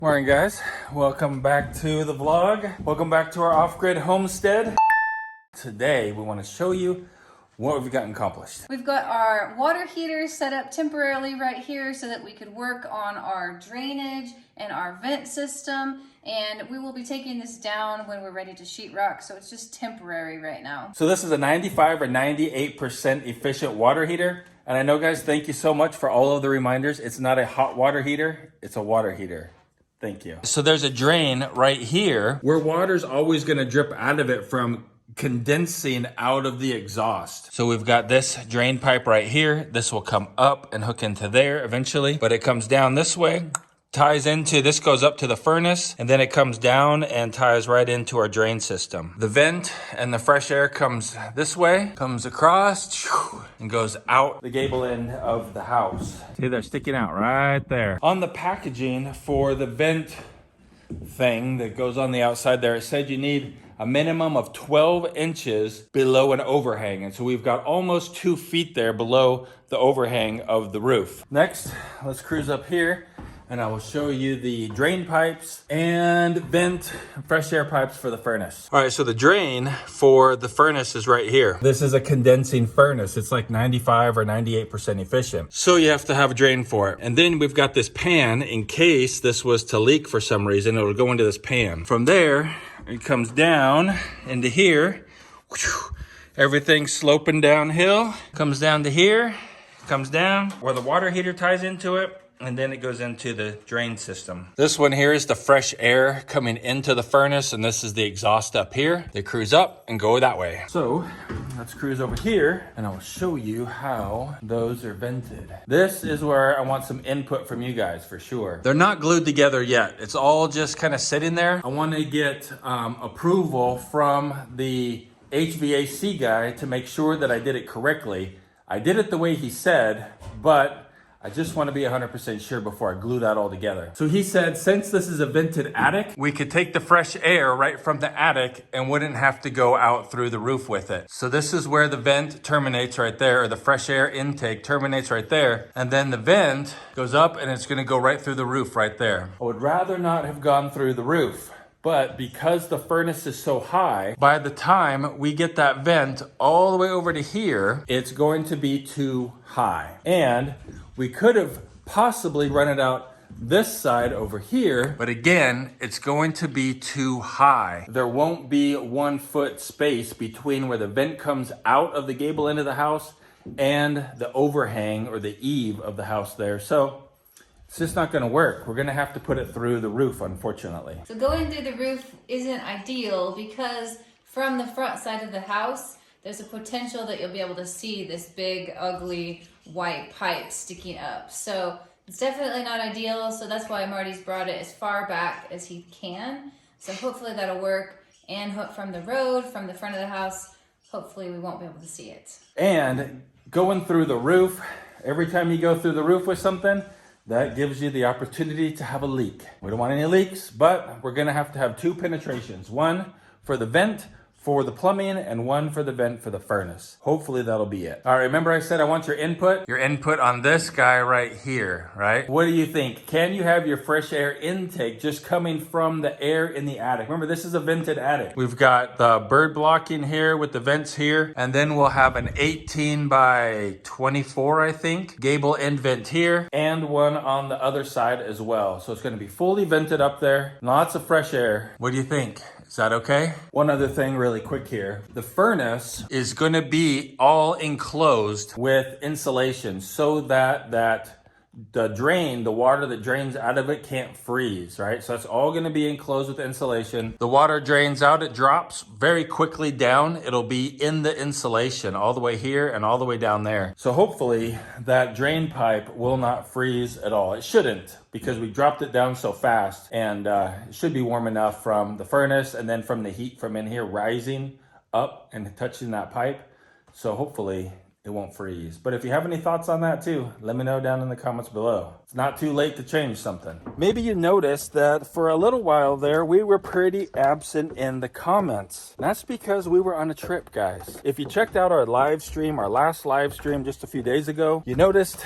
Morning guys, welcome back to the vlog. Welcome back to our off-grid homestead. Today we want to show you what we've gotten accomplished. We've got our water heater set up temporarily right here so that we could work on our drainage and our vent system. And we will be taking this down when we're ready to sheetrock, so it's just temporary right now. So this is a 95 or 98% efficient water heater. And I know guys, thank you so much for all of the reminders. It's not a hot water heater, it's a water heater. Thank you. So there's a drain right here where water's always gonna drip out of it from condensing out of the exhaust. So we've got this drain pipe right here. This will come up and hook into there eventually, but it comes down this way, ties into, this goes up to the furnace, and then it comes down and ties right into our drain system. The vent and the fresh air comes this way, comes across, and goes out the gable end of the house. See, they're sticking out right there. On the packaging for the vent thing that goes on the outside there, it said you need a minimum of 12 inches below an overhang. And so we've got almost 2 feet there below the overhang of the roof. Next, let's cruise up here and I will show you the drain pipes and vent fresh air pipes for the furnace. All right, so the drain for the furnace is right here. This is a condensing furnace. It's like 95 or 98% efficient. So you have to have a drain for it. And then we've got this pan in case this was to leak for some reason, it'll go into this pan. From there, it comes down into here. Everything's sloping downhill. Comes down to here, comes down where the water heater ties into it, and then it goes into the drain system. This one here is the fresh air coming into the furnace, and this is the exhaust up here. They cruise up and go that way. So let's cruise over here and I'll show you how those are vented. This is where I want some input from you guys for sure. They're not glued together yet. It's all just kind of sitting there. I want to get approval from the HVAC guy to make sure that I did it correctly. I did it the way he said, but I just want to be 100% sure before I glue that all together. So he said, since this is a vented attic, we could take the fresh air right from the attic and wouldn't have to go out through the roof with it. So this is where the vent terminates right there, or the fresh air intake terminates right there. And then the vent goes up and it's gonna go right through the roof right there. I would rather not have gone through the roof, but because the furnace is so high, by the time we get that vent all the way over to here, it's going to be too high. And we could have possibly run it out this side over here, but again, it's going to be too high. There won't be 1 foot space between where the vent comes out of the gable end of the house and the overhang or the eave of the house there. So it's just not gonna work. We're gonna have to put it through the roof, unfortunately. So going through the roof isn't ideal because from the front side of the house, there's a potential that you'll be able to see this big, ugly white pipe sticking up. So it's definitely not ideal. So that's why Marty's brought it as far back as he can. So hopefully that'll work. And from the road, from the front of the house, hopefully we won't be able to see it. And going through the roof, every time you go through the roof with something, that gives you the opportunity to have a leak. We don't want any leaks, but we're gonna have to have 2 penetrations. One for the vent, for the plumbing, and one for the vent for the furnace. Hopefully that'll be it. All right, remember I said I want your input? Your input on this guy right here, right? What do you think? Can you have your fresh air intake just coming from the air in the attic? Remember, this is a vented attic. We've got the bird blocking here with the vents here, and then we'll have an 18 by 24, I think, gable end vent here, and one on the other side as well. So it's gonna be fully vented up there, lots of fresh air. What do you think? Is that okay? One other thing really quick here. The furnace is gonna be all enclosed with insulation so that the water that drains out of it can't freeze, right? So that's all gonna be enclosed with insulation. The water drains out, it drops very quickly down. It'll be in the insulation all the way here and all the way down there. So hopefully that drain pipe will not freeze at all. It shouldn't, because we dropped it down so fast, and it should be warm enough from the furnace and then from the heat from in here rising up and touching that pipe. So hopefully it won't freeze. But if you have any thoughts on that too, let me know down in the comments below. It's not too late to change something. Maybe you noticed that for a little while there, we were pretty absent in the comments. That's because we were on a trip, guys. If you checked out our live stream, our last live stream just a few days ago, you noticed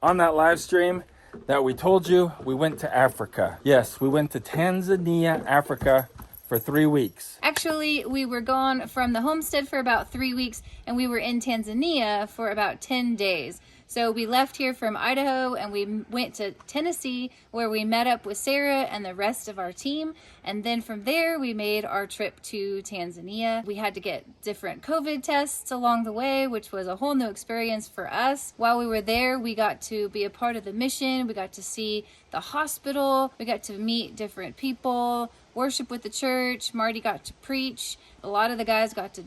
on that live stream that we told you we went to Africa. Yes, we went to Tanzania, Africa for 3 weeks. Actually, we were gone from the homestead for about 3 weeks, and we were in Tanzania for about 10 days. So we left here from Idaho and we went to Tennessee, where we met up with Sarah and the rest of our team. And then from there, we made our trip to Tanzania. We had to get different COVID tests along the way, which was a whole new experience for us. While we were there, we got to be a part of the mission. We got to see the hospital. We got to meet different people, worship with the church. Marty got to preach. A lot of the guys got to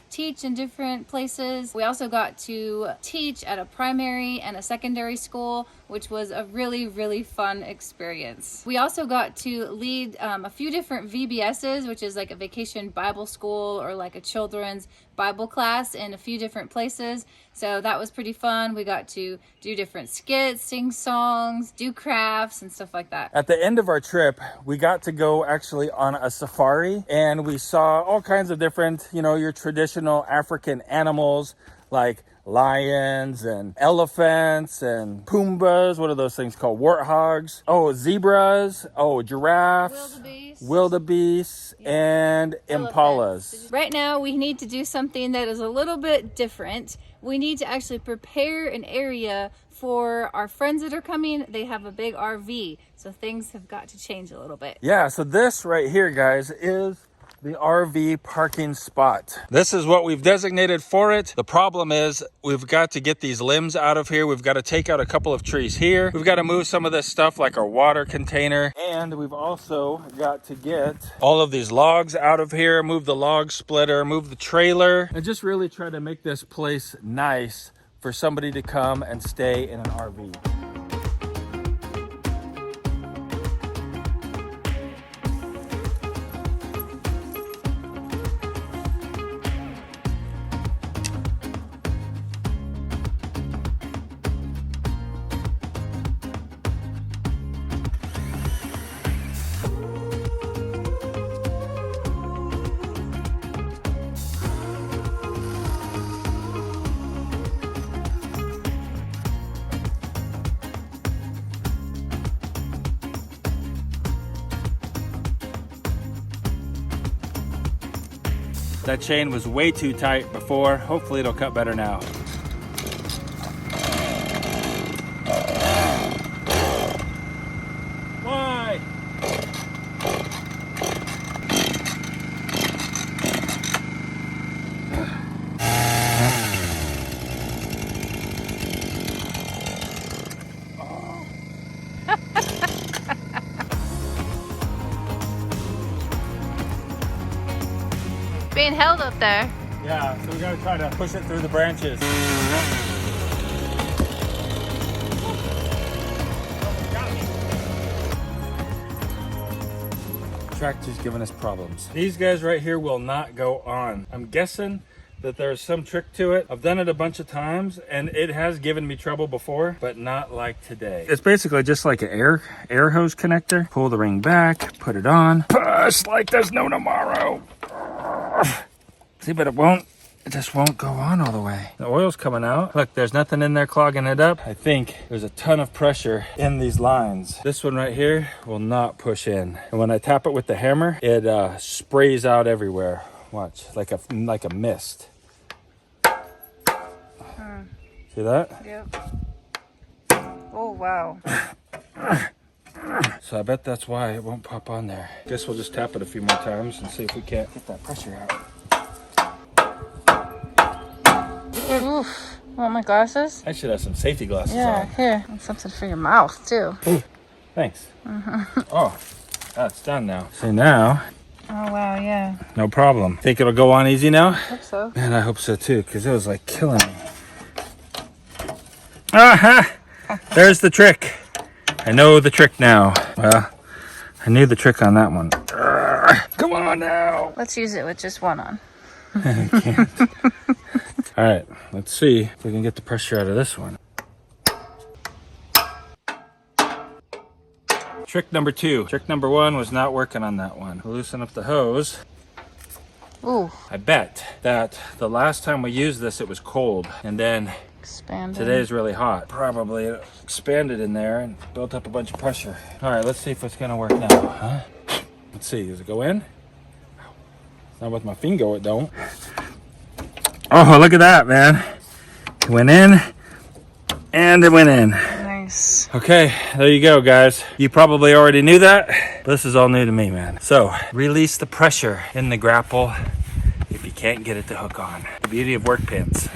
teach in different places. We also got to teach at a primary and a secondary school, which was a really, really fun experience. We also got to lead a few different VBSs, which is like a vacation Bible school or like a children's Bible class in a few different places. So that was pretty fun. We got to do different skits, sing songs, do crafts and stuff like that. At the end of our trip, we got to go actually on a safari, and we saw all kinds of different, your traditional African animals like lions and elephants and pumbas. What are those things called? Warthogs. Oh, zebras. Oh, giraffes. Wildebeest and impalas. Right now, we need to do something that is a little bit different. We need to actually prepare an area for our friends that are coming. They have a big RV, so things have got to change a little bit. Yeah, so this right here, guys, is the RV parking spot. This is what we've designated for it. The problem is we've got to get these limbs out of here. We've got to take out a couple of trees here. We've got to move some of this stuff like our water container. And we've also got to get all of these logs out of here, move the log splitter, move the trailer, and just really try to make this place nice for somebody to come and stay in an RV. That chain was way too tight before. Hopefully it'll cut better now. Why? Being held up there. Yeah, so we gotta try to push it through the branches. Tractor's giving us problems. These guys right here will not go on. I'm guessing that there's some trick to it. I've done it a bunch of times and it has given me trouble before, but not like today. It's basically just like an air hose connector. Pull the ring back, put it on. Push like there's no tomorrow. See, but it just won't go on all the way. The oil's coming out. Look, there's nothing in there clogging it up. I think there's a ton of pressure in these lines. This one right here will not push in. And when I tap it with the hammer, it sprays out everywhere. Watch, like a mist. See that? Yep. Oh, wow. So I bet that's why it won't pop on there. Guess we'll just tap it a few more times and see if we can't get that pressure out. Oof. Want my glasses? I should have some safety glasses Yeah, on. here. And something for your mouth, too. Thanks. Oh, that's done now. So now... Oh, wow, yeah. No problem. Think it'll go on easy now? I hope so. Man, I hope so too, because it was like killing me. Aha! There's the trick. I know the trick now. Well, I knew the trick on that one. Come on now. Let's use it with just one on. I can't. All right, let's see if we can get the pressure out of this one. Trick number 2. Trick number 1 was not working on that one. Loosen up the hose. Ooh. I bet that the last time we used this, it was cold. And then Expanding. Today is really hot. Probably it expanded in there and built up a bunch of pressure. All right, let's see if it's gonna work now, huh? Let's see, does it go in? Not with my finger, it don't. Oh, look at that, man. It went in and it went in. Nice. Okay, there you go, guys. You probably already knew that, but this is all new to me, man. So, release the pressure in the grapple if you can't get it to hook on. The beauty of work pins.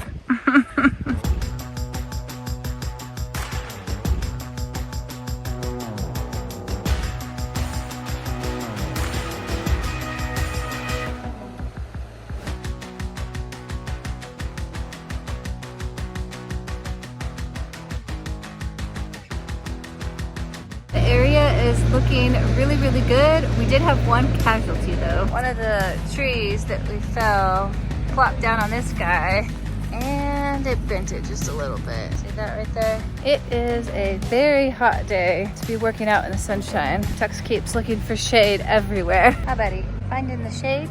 The area is looking really, really good. We did have one casualty though. One of the trees that we fell plopped down on this guy and it bent it just a little bit. See that right there? It is a very hot day to be working out in the sunshine. Tux keeps looking for shade everywhere. Hi buddy, finding the shade?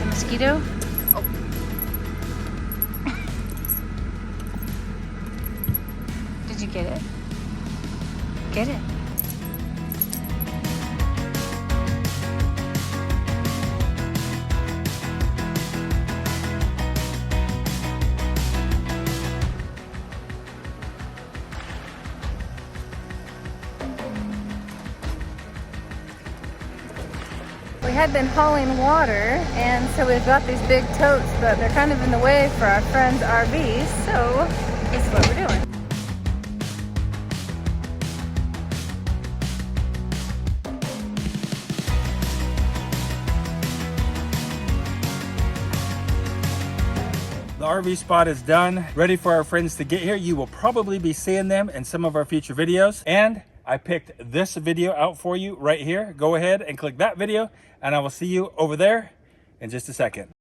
Mosquito? Oh. Did you get it? Get it. We had been hauling water, and so we've got these big totes, but they're kind of in the way for our friend's RVs, so this is what we're doing. The RV spot is done, ready for our friends to get here. You will probably be seeing them in some of our future videos. And I picked this video out for you right here. Go ahead and click that video, and I will see you over there in just a second.